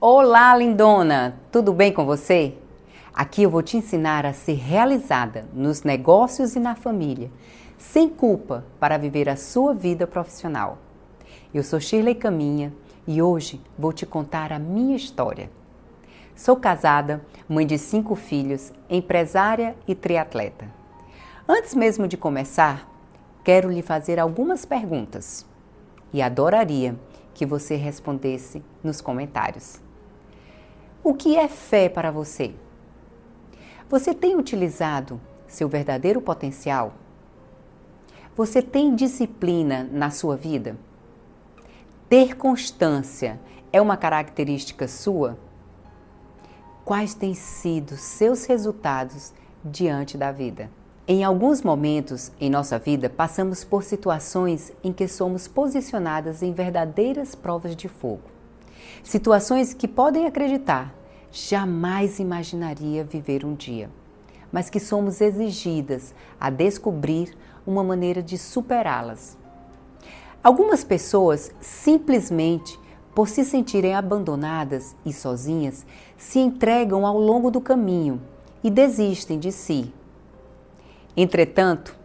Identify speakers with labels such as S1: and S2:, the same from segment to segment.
S1: Olá, lindona! Tudo bem com você? Aqui eu vou te ensinar a ser realizada nos negócios e na família, sem culpa, para viver a sua vida profissional. Eu sou Shirley Caminha e hoje vou te contar a minha história. Sou casada, mãe de 5 filhos, empresária e triatleta. Antes mesmo de começar, quero lhe fazer algumas perguntas e adoraria que você respondesse nos comentários. O que é fé para você? Você tem utilizado seu verdadeiro potencial? Você tem disciplina na sua vida? Ter constância é uma característica sua? Quais têm sido seus resultados diante da vida? Em alguns momentos em nossa vida, passamos por situações em que somos posicionadas em verdadeiras provas de fogo. Situações que podem acreditar, jamais imaginaria viver um dia, mas que somos exigidas a descobrir uma maneira de superá-las. Algumas pessoas, simplesmente por se sentirem abandonadas e sozinhas, se entregam ao longo do caminho e desistem de si. Entretanto,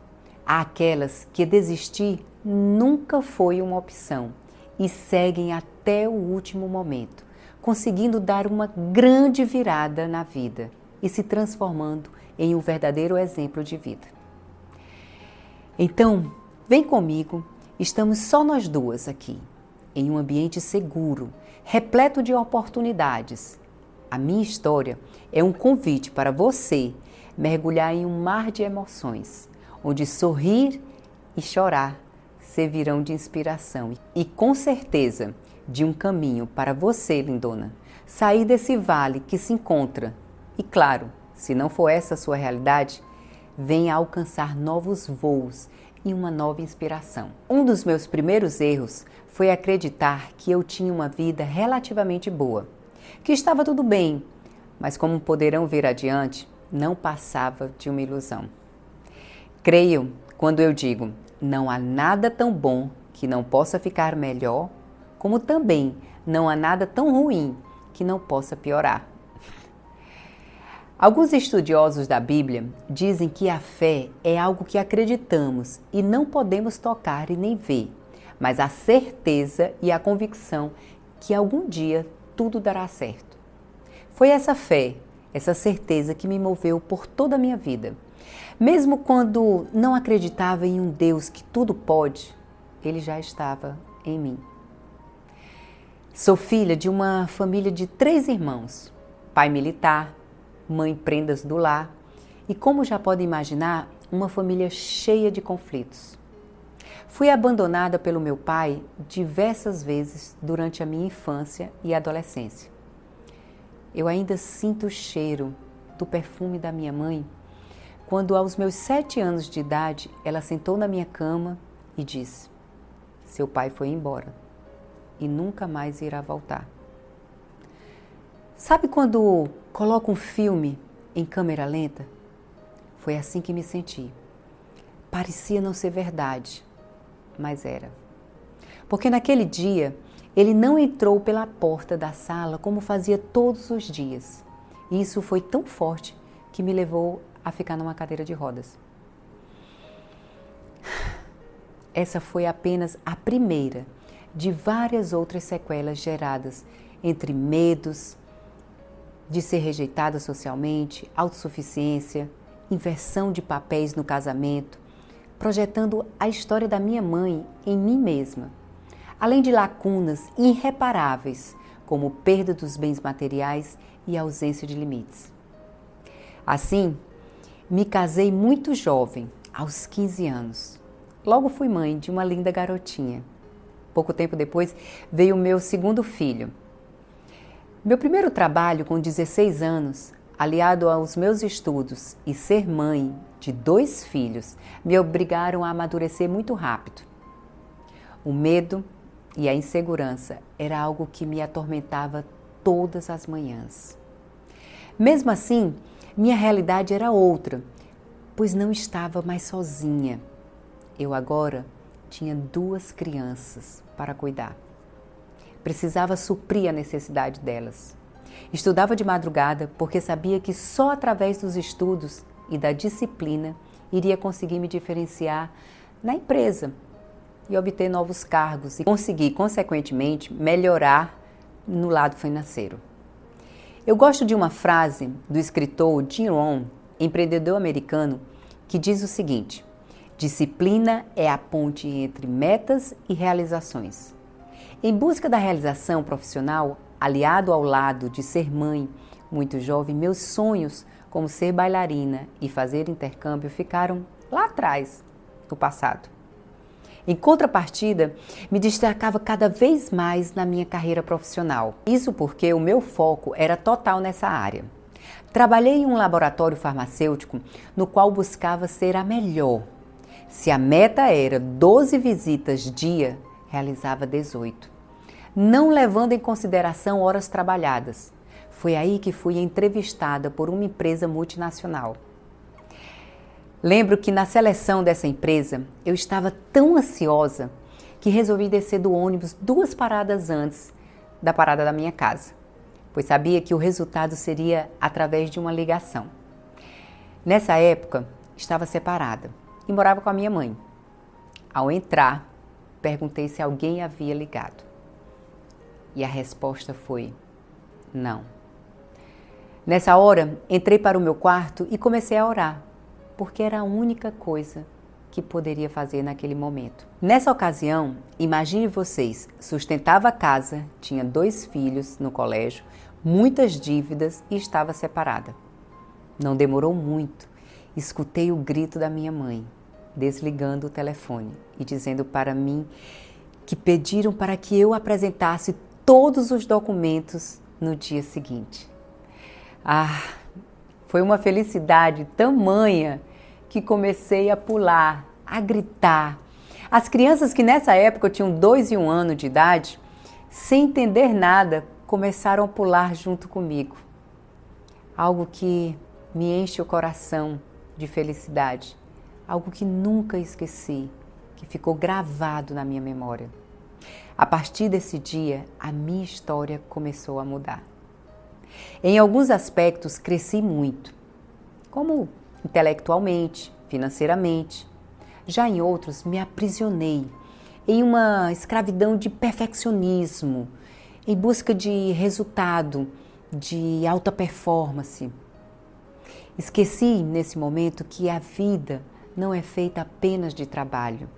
S1: há aquelas que desistir nunca foi uma opção e seguem até o último momento, conseguindo dar uma grande virada na vida e se transformando em um verdadeiro exemplo de vida. Então, vem comigo, estamos só nós duas aqui, em um ambiente seguro, repleto de oportunidades. A minha história é um convite para você mergulhar em um mar de emoções, onde sorrir e chorar servirão de inspiração e com certeza de um caminho para você, lindona, sair desse vale que se encontra e, claro, se não for essa a sua realidade, venha alcançar novos voos e uma nova inspiração. Um dos meus primeiros erros foi acreditar que eu tinha uma vida relativamente boa, que estava tudo bem, mas como poderão ver adiante, não passava de uma ilusão. Creio quando eu digo, não há nada tão bom que não possa ficar melhor, como também não há nada tão ruim que não possa piorar. Alguns estudiosos da Bíblia dizem que a fé é algo que acreditamos e não podemos tocar e nem ver, mas a certeza e a convicção que algum dia tudo dará certo. Foi essa fé, essa certeza que me moveu por toda a minha vida. Mesmo quando não acreditava em um Deus que tudo pode, Ele já estava em mim. Sou filha de uma família de 3 irmãos, pai militar, mãe prendas do lar e, como já pode imaginar, uma família cheia de conflitos. Fui abandonada pelo meu pai diversas vezes durante a minha infância e adolescência. Eu ainda sinto o cheiro do perfume da minha mãe quando, aos meus 7 anos de idade, ela sentou na minha cama e disse: "Seu pai foi embora e nunca mais irá voltar." Sabe quando coloca um filme em câmera lenta? Foi assim que me senti. Parecia não ser verdade, mas era. Porque naquele dia, ele não entrou pela porta da sala como fazia todos os dias. E isso foi tão forte que me levou a ficar numa cadeira de rodas. Essa foi apenas a primeira de várias outras sequelas geradas entre medos de ser rejeitada socialmente, autossuficiência, inversão de papéis no casamento, projetando a história da minha mãe em mim mesma, além de lacunas irreparáveis, como perda dos bens materiais e ausência de limites. Assim, me casei muito jovem, aos 15 anos. Logo fui mãe de uma linda garotinha. Pouco tempo depois veio o meu segundo filho. Meu primeiro trabalho com 16 anos, aliado aos meus estudos e ser mãe de 2 filhos, me obrigaram a amadurecer muito rápido. O medo e a insegurança era algo que me atormentava todas as manhãs. Mesmo assim, minha realidade era outra, pois não estava mais sozinha. Eu agora tinha 2 crianças para cuidar. Precisava suprir a necessidade delas. Estudava de madrugada porque sabia que só através dos estudos e da disciplina iria conseguir me diferenciar na empresa e obter novos cargos e conseguir, consequentemente, melhorar no lado financeiro. Eu gosto de uma frase do escritor Jim Rohn, empreendedor americano, que diz o seguinte: disciplina é a ponte entre metas e realizações. Em busca da realização profissional, aliado ao lado de ser mãe muito jovem, meus sonhos como ser bailarina e fazer intercâmbio ficaram lá atrás, no passado. Em contrapartida, me destacava cada vez mais na minha carreira profissional. Isso porque o meu foco era total nessa área. Trabalhei em um laboratório farmacêutico no qual buscava ser a melhor. Se a meta era 12 visitas dia, realizava 18. Não levando em consideração horas trabalhadas. Foi aí que fui entrevistada por uma empresa multinacional. Lembro que na seleção dessa empresa, eu estava tão ansiosa que resolvi descer do ônibus 2 paradas antes da parada da minha casa, pois sabia que o resultado seria através de uma ligação. Nessa época, estava separada e morava com a minha mãe. Ao entrar, perguntei se alguém havia ligado. E a resposta foi: não. Nessa hora, entrei para o meu quarto e comecei a orar, porque era a única coisa que poderia fazer naquele momento. Nessa ocasião, imagine vocês, sustentava a casa, tinha 2 filhos no colégio, muitas dívidas e estava separada. Não demorou muito, escutei o grito da minha mãe, desligando o telefone e dizendo para mim que pediram para que eu apresentasse todos os documentos no dia seguinte. Foi uma felicidade tamanha que comecei a pular, a gritar. As crianças que nessa época tinham 2 e 1 ano de idade, sem entender nada, começaram a pular junto comigo. Algo que me enche o coração de felicidade, algo que nunca esqueci, que ficou gravado na minha memória. A partir desse dia, a minha história começou a mudar. Em alguns aspectos, cresci muito, como intelectualmente, financeiramente. Já em outros, me aprisionei em uma escravidão de perfeccionismo, em busca de resultado, de alta performance. Esqueci nesse momento que a vida não é feita apenas de trabalho,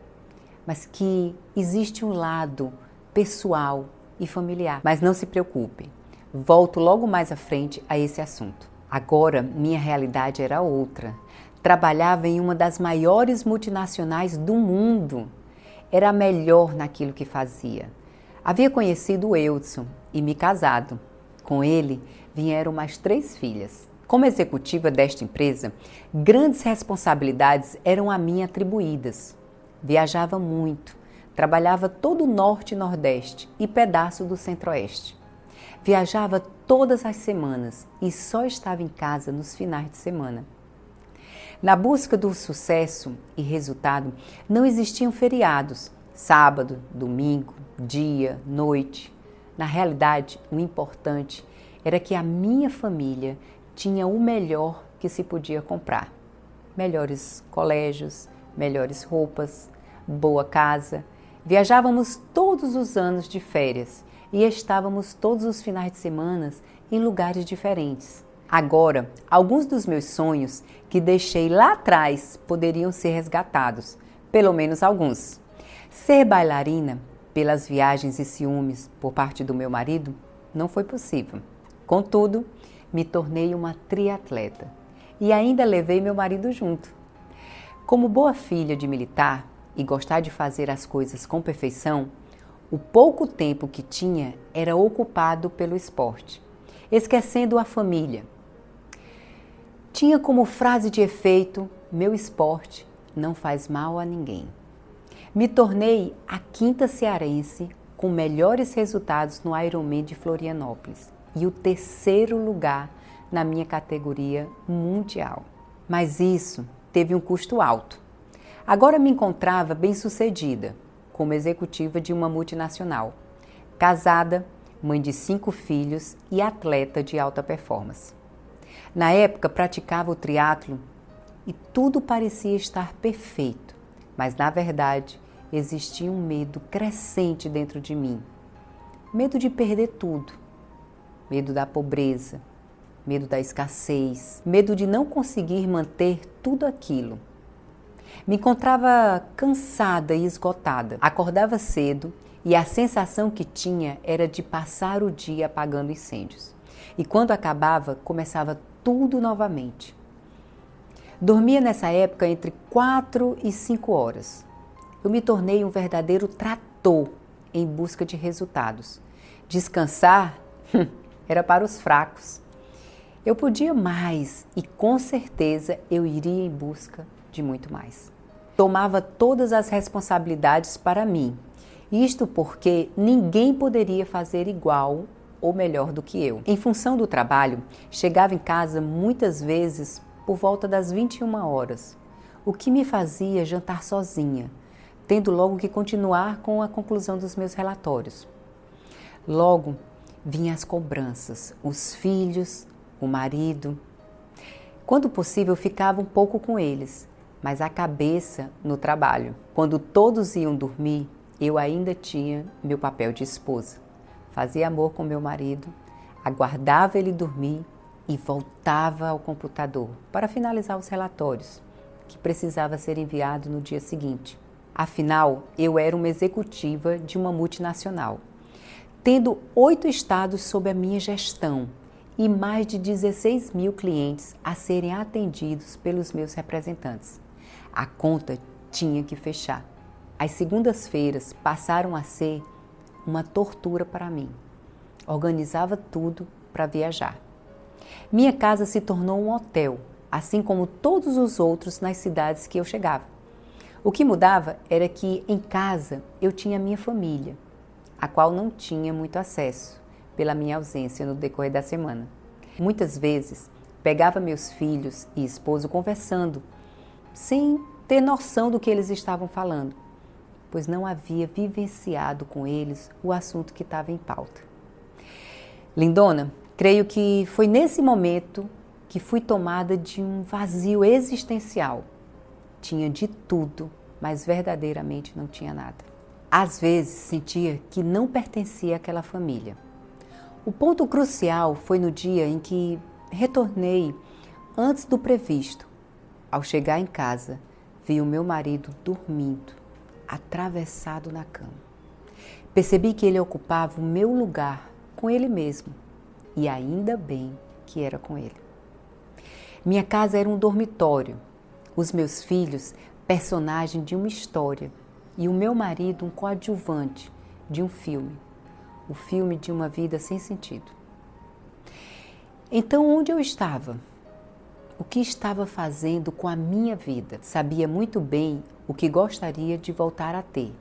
S1: mas que existe um lado pessoal e familiar. Mas não se preocupe, volto logo mais à frente a esse assunto. Agora, minha realidade era outra. Trabalhava em uma das maiores multinacionais do mundo. Era a melhor naquilo que fazia. Havia conhecido o Eudson e me casado. Com ele, vieram mais 3 filhas. Como executiva desta empresa, grandes responsabilidades eram a mim atribuídas. Viajava muito, trabalhava todo o Norte e Nordeste e pedaço do Centro-Oeste. Viajava todas as semanas e só estava em casa nos finais de semana. Na busca do sucesso e resultado, não existiam feriados, sábado, domingo, dia, noite. Na realidade, o importante era que a minha família tinha o melhor que se podia comprar. Melhores colégios, melhores roupas, boa casa. Viajávamos todos os anos de férias e estávamos todos os finais de semana em lugares diferentes. Agora, alguns dos meus sonhos que deixei lá atrás poderiam ser resgatados, pelo menos alguns. Ser bailarina, pelas viagens e ciúmes por parte do meu marido, não foi possível. Contudo, me tornei uma triatleta e ainda levei meu marido junto. Como boa filha de militar e gostar de fazer as coisas com perfeição, o pouco tempo que tinha era ocupado pelo esporte, esquecendo a família. Tinha como frase de efeito: meu esporte não faz mal a ninguém. Me tornei a 5ª cearense com melhores resultados no Ironman de Florianópolis e o 3º lugar na minha categoria mundial. Mas isso teve um custo alto. Agora me encontrava bem-sucedida como executiva de uma multinacional, casada, mãe de 5 filhos e atleta de alta performance. Na época, praticava o triatlo e tudo parecia estar perfeito, mas na verdade existia um medo crescente dentro de mim. Medo de perder tudo, medo da pobreza, medo da escassez, medo de não conseguir manter tudo aquilo. Me encontrava cansada e esgotada. Acordava cedo e a sensação que tinha era de passar o dia apagando incêndios. E quando acabava, começava tudo novamente. Dormia nessa época entre 4 e 5 horas. Eu me tornei um verdadeiro trator em busca de resultados. Descansar era para os fracos. Eu podia mais e com certeza eu iria em busca de muito mais. Tomava todas as responsabilidades para mim. Isto porque ninguém poderia fazer igual ou melhor do que eu. Em função do trabalho, chegava em casa muitas vezes por volta das 21 horas, o que me fazia jantar sozinha, tendo logo que continuar com a conclusão dos meus relatórios. Logo vinham as cobranças, os filhos, o marido. Quando possível, ficava um pouco com eles, mas a cabeça no trabalho. Quando todos iam dormir, eu ainda tinha meu papel de esposa. Fazia amor com meu marido, aguardava ele dormir e voltava ao computador para finalizar os relatórios, que precisava ser enviado no dia seguinte. Afinal, eu era uma executiva de uma multinacional, tendo 8 estados sob a minha gestão e mais de 16 mil clientes a serem atendidos pelos meus representantes. A conta tinha que fechar. As segundas-feiras passaram a ser uma tortura para mim. Organizava tudo para viajar. Minha casa se tornou um hotel, assim como todos os outros nas cidades que eu chegava. O que mudava era que em casa eu tinha minha família, a qual não tinha muito acesso pela minha ausência no decorrer da semana. Muitas vezes pegava meus filhos e esposo conversando, sem ter noção do que eles estavam falando, pois não havia vivenciado com eles o assunto que estava em pauta. Lindona, creio que foi nesse momento que fui tomada de um vazio existencial. Tinha de tudo, mas verdadeiramente não tinha nada. Às vezes sentia que não pertencia àquela família. O ponto crucial foi no dia em que retornei antes do previsto. Ao chegar em casa, vi o meu marido dormindo, atravessado na cama. Percebi que ele ocupava o meu lugar com ele mesmo, e ainda bem que era com ele. Minha casa era um dormitório, os meus filhos, personagem de uma história, e o meu marido, um coadjuvante de um filme, o filme de uma vida sem sentido. Então, onde eu estava? O que estava fazendo com a minha vida? Sabia muito bem o que gostaria de voltar a ter.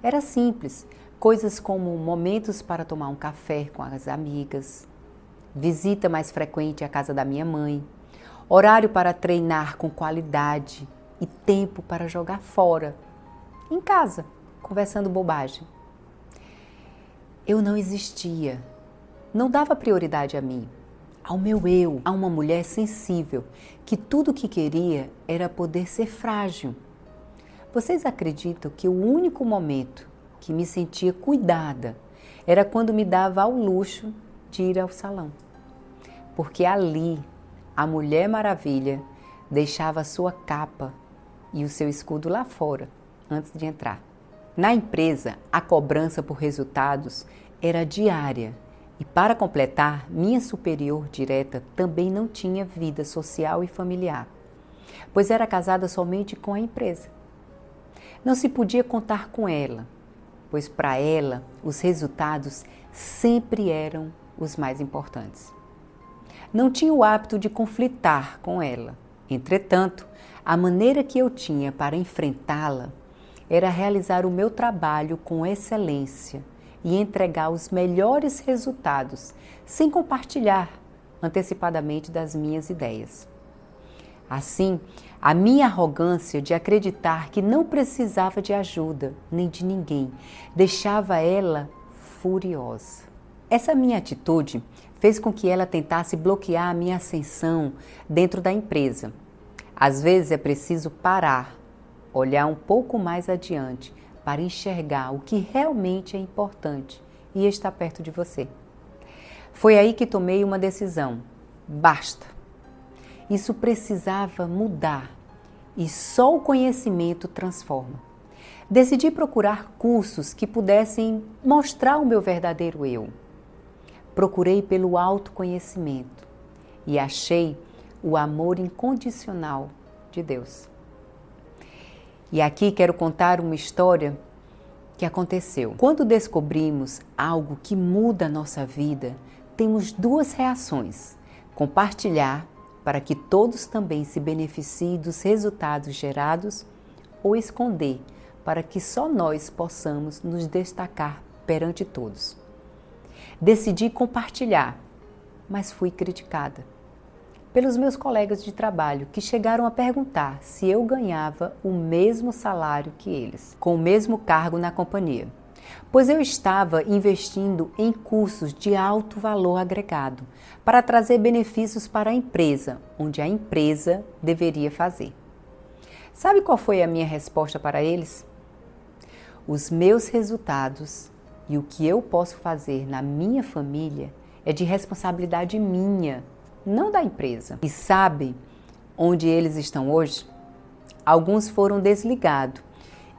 S1: Era simples, coisas como momentos para tomar um café com as amigas, visita mais frequente à casa da minha mãe, horário para treinar com qualidade e tempo para jogar fora, em casa, conversando bobagem. Eu não existia, não dava prioridade a mim, ao meu eu, a uma mulher sensível, que tudo o que queria era poder ser frágil. Vocês acreditam que o único momento que me sentia cuidada era quando me dava ao luxo de ir ao salão? Porque ali, a Mulher Maravilha deixava a sua capa e o seu escudo lá fora, antes de entrar. Na empresa, a cobrança por resultados era diária. E para completar, minha superior direta também não tinha vida social e familiar, pois era casada somente com a empresa. Não se podia contar com ela, pois para ela os resultados sempre eram os mais importantes. Não tinha o hábito de conflitar com ela. Entretanto, a maneira que eu tinha para enfrentá-la era realizar o meu trabalho com excelência e entregar os melhores resultados, sem compartilhar antecipadamente das minhas ideias. Assim, a minha arrogância de acreditar que não precisava de ajuda, nem de ninguém, deixava ela furiosa. Essa minha atitude fez com que ela tentasse bloquear a minha ascensão dentro da empresa. Às vezes é preciso parar, olhar um pouco mais adiante para enxergar o que realmente é importante e está perto de você. Foi aí que tomei uma decisão. Basta! Isso precisava mudar e só o conhecimento transforma. Decidi procurar cursos que pudessem mostrar o meu verdadeiro eu. Procurei pelo autoconhecimento e achei o amor incondicional de Deus. E aqui quero contar uma história que aconteceu. Quando descobrimos algo que muda a nossa vida, temos duas reações: compartilhar para que todos também se beneficiem dos resultados gerados, ou esconder para que só nós possamos nos destacar perante todos. Decidi compartilhar, mas fui criticada pelos meus colegas de trabalho, que chegaram a perguntar se eu ganhava o mesmo salário que eles, com o mesmo cargo na companhia, pois eu estava investindo em cursos de alto valor agregado para trazer benefícios para a empresa, onde a empresa deveria fazer. Sabe qual foi a minha resposta para eles? Os meus resultados e o que eu posso fazer na minha família é de responsabilidade minha, não da empresa. E sabe onde eles estão hoje? Alguns foram desligados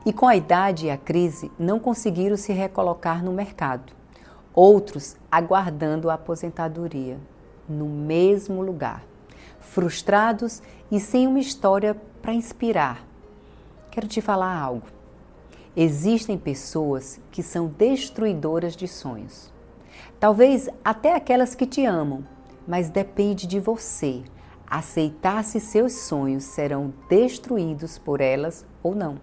S1: e com a idade e a crise não conseguiram se recolocar no mercado. Outros aguardando a aposentadoria, no mesmo lugar, frustrados e sem uma história para inspirar. Quero te falar algo. Existem pessoas que são destruidoras de sonhos. Talvez até aquelas que te amam, mas depende de você aceitar se seus sonhos serão destruídos por elas ou não.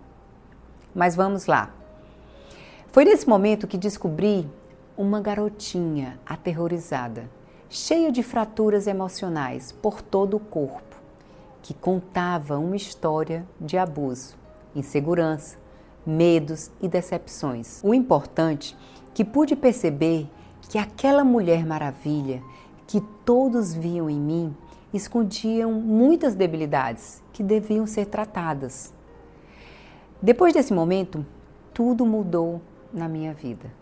S1: Mas vamos lá. Foi nesse momento que descobri uma garotinha aterrorizada, cheia de fraturas emocionais por todo o corpo, que contava uma história de abuso, insegurança, medos e decepções. O importante é que pude perceber que aquela Mulher Maravilha que todos viam em mim escondiam muitas debilidades que deviam ser tratadas. Depois desse momento, tudo mudou na minha vida.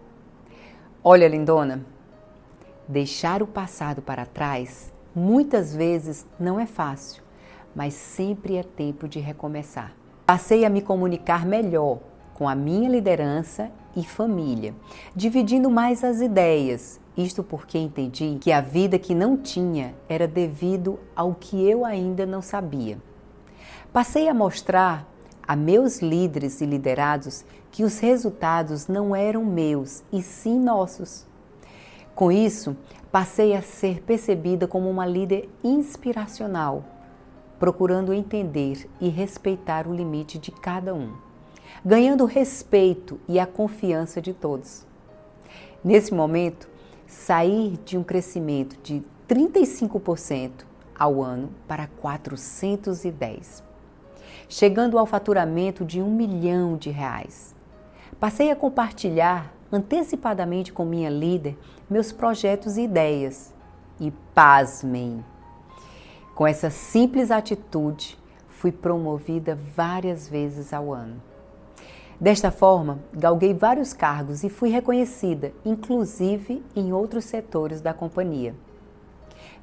S1: Olha, lindona, deixar o passado para trás muitas vezes não é fácil, mas sempre é tempo de recomeçar. Passei a me comunicar melhor com a minha liderança e família, dividindo mais as ideias. Isto porque entendi que a vida que não tinha era devido ao que eu ainda não sabia. Passei a mostrar a meus líderes e liderados que os resultados não eram meus, e sim nossos. Com isso, passei a ser percebida como uma líder inspiracional, procurando entender e respeitar o limite de cada um, ganhando o respeito e a confiança de todos. Nesse momento, sair de um crescimento de 35% ao ano para 410%, chegando ao faturamento de R$1 milhão. Passei a compartilhar antecipadamente com minha líder meus projetos e ideias. E pasmem, com essa simples atitude, fui promovida várias vezes ao ano. Desta forma, galguei vários cargos e fui reconhecida, inclusive em outros setores da companhia.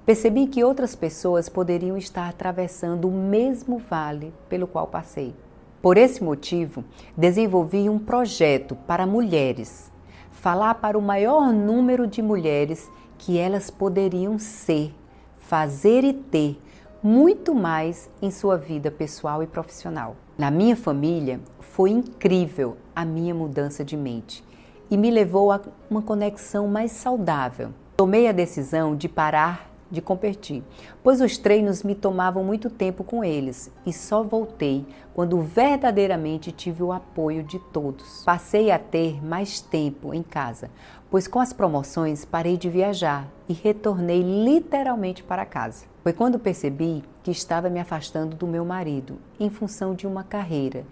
S1: Percebi que outras pessoas poderiam estar atravessando o mesmo vale pelo qual passei. Por esse motivo, desenvolvi um projeto para mulheres, falar para o maior número de mulheres que elas poderiam ser, fazer e ter muito mais em sua vida pessoal e profissional. Na minha família, foi incrível a minha mudança de mente e me levou a uma conexão mais saudável. Tomei a decisão de parar de competir, pois os treinos me tomavam muito tempo com eles e só voltei quando verdadeiramente tive o apoio de todos. Passei a ter mais tempo em casa, pois com as promoções parei de viajar e retornei literalmente para casa. Foi quando percebi que estava me afastando do meu marido em função de uma carreira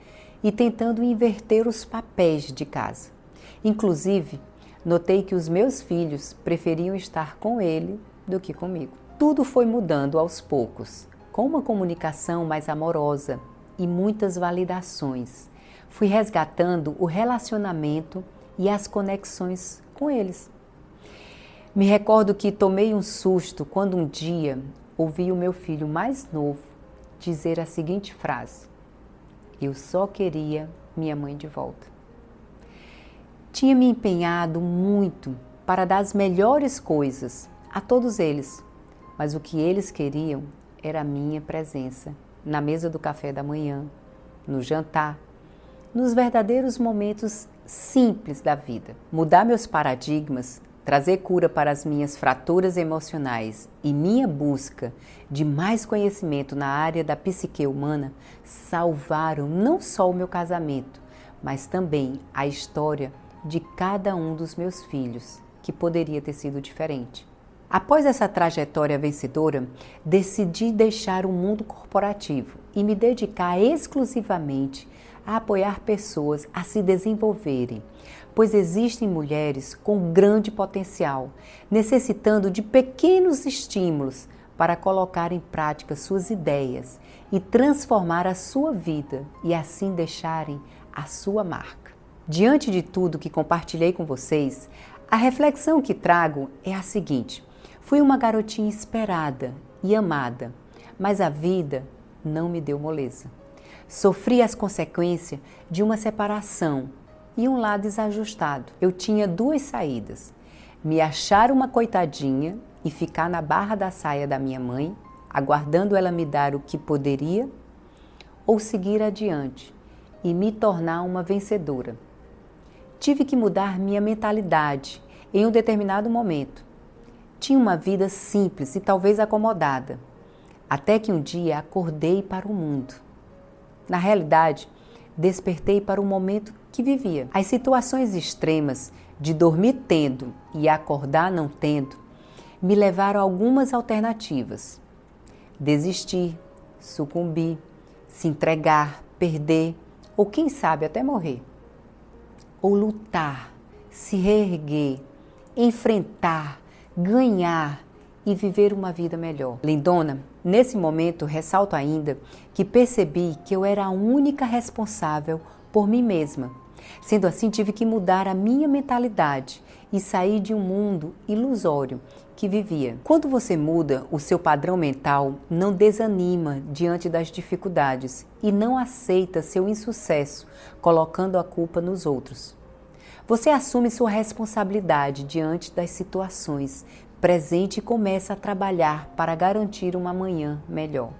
S1: e tentando inverter os papéis de casa. Inclusive, notei que os meus filhos preferiam estar com ele do que comigo. Tudo foi mudando aos poucos, com uma comunicação mais amorosa e muitas validações. Fui resgatando o relacionamento e as conexões com eles. Me recordo que tomei um susto quando um dia ouvi o meu filho mais novo dizer a seguinte frase: "Eu só queria minha mãe de volta." Tinha me empenhado muito para dar as melhores coisas a todos eles, mas o que eles queriam era a minha presença na mesa do café da manhã, no jantar, nos verdadeiros momentos simples da vida. Mudar meus paradigmas, trazer cura para as minhas fraturas emocionais e minha busca de mais conhecimento na área da psique humana salvaram não só o meu casamento, mas também a história de cada um dos meus filhos, que poderia ter sido diferente. Após essa trajetória vencedora, decidi deixar o mundo corporativo e me dedicar exclusivamente a apoiar pessoas a se desenvolverem, pois existem mulheres com grande potencial, necessitando de pequenos estímulos para colocar em prática suas ideias e transformar a sua vida e assim deixarem a sua marca. Diante de tudo que compartilhei com vocês, a reflexão que trago é a seguinte: fui uma garotinha esperada e amada, mas a vida não me deu moleza. Sofri as consequências de uma separação e um lar desajustado. Eu tinha duas saídas: me achar uma coitadinha e ficar na barra da saia da minha mãe, aguardando ela me dar o que poderia, ou seguir adiante e me tornar uma vencedora. Tive que mudar minha mentalidade em um determinado momento. Tinha uma vida simples e talvez acomodada, até que um dia acordei para o mundo. Na realidade, despertei para o momento que vivia. As situações extremas de dormir tendo e acordar não tendo me levaram a algumas alternativas: desistir, sucumbir, se entregar, perder ou quem sabe até morrer. Ou lutar, se reerguer, enfrentar, ganhar e viver uma vida melhor. Lindona, nesse momento ressalto ainda que percebi que eu era a única responsável por mim mesma. Sendo assim, tive que mudar a minha mentalidade e sair de um mundo ilusório que vivia. Quando você muda o seu padrão mental, não desanima diante das dificuldades e não aceita seu insucesso, colocando a culpa nos outros. Você assume sua responsabilidade diante das situações presentes e começa a trabalhar para garantir uma amanhã melhor.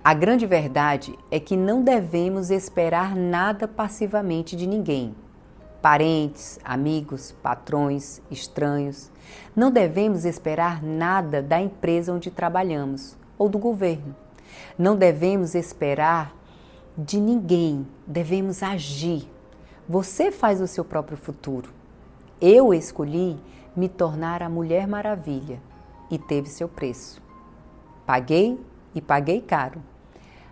S1: A grande verdade é que não devemos esperar nada passivamente de ninguém. Parentes, amigos, patrões, estranhos. Não devemos esperar nada da empresa onde trabalhamos ou do governo. Não devemos esperar de ninguém, devemos agir. Você faz o seu próprio futuro. Eu escolhi me tornar a Mulher Maravilha e teve seu preço. Paguei e paguei caro,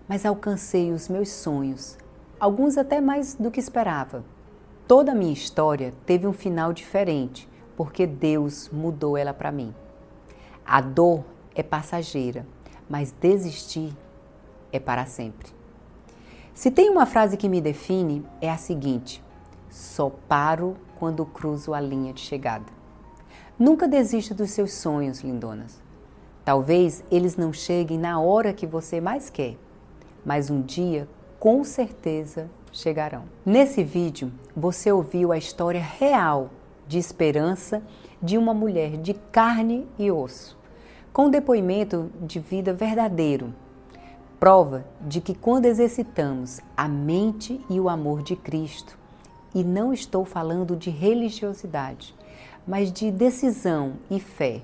S1: mas alcancei os meus sonhos, alguns até mais do que esperava. Toda a minha história teve um final diferente, porque Deus mudou ela para mim. A dor é passageira, mas desistir é para sempre. Se tem uma frase que me define, é a seguinte: só paro quando cruzo a linha de chegada. Nunca desista dos seus sonhos, lindonas. Talvez eles não cheguem na hora que você mais quer, mas um dia, com certeza, chegarão. Nesse vídeo, você ouviu a história real de esperança de uma mulher de carne e osso, com depoimento de vida verdadeiro. Prova de que quando exercitamos a mente e o amor de Cristo, e não estou falando de religiosidade, mas de decisão e fé,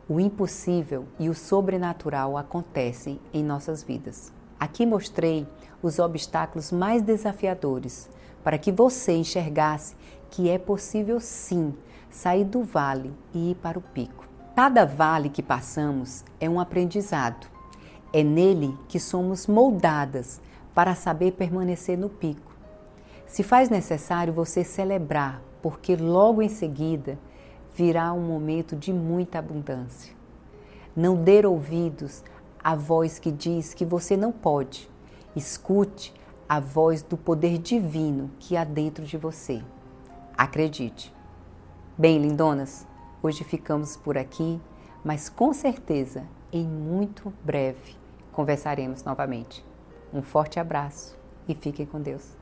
S1: o impossível e o sobrenatural acontecem em nossas vidas. Aqui mostrei os obstáculos mais desafiadores para que você enxergasse que é possível sim sair do vale e ir para o pico. Cada vale que passamos é um aprendizado. É nele que somos moldadas para saber permanecer no pico. Se faz necessário você celebrar, porque logo em seguida virá um momento de muita abundância. Não dê ouvidos à voz que diz que você não pode. Escute a voz do poder divino que há dentro de você. Acredite. Bem, lindonas, hoje ficamos por aqui, mas com certeza, em muito breve, conversaremos novamente. Um forte abraço e fiquem com Deus.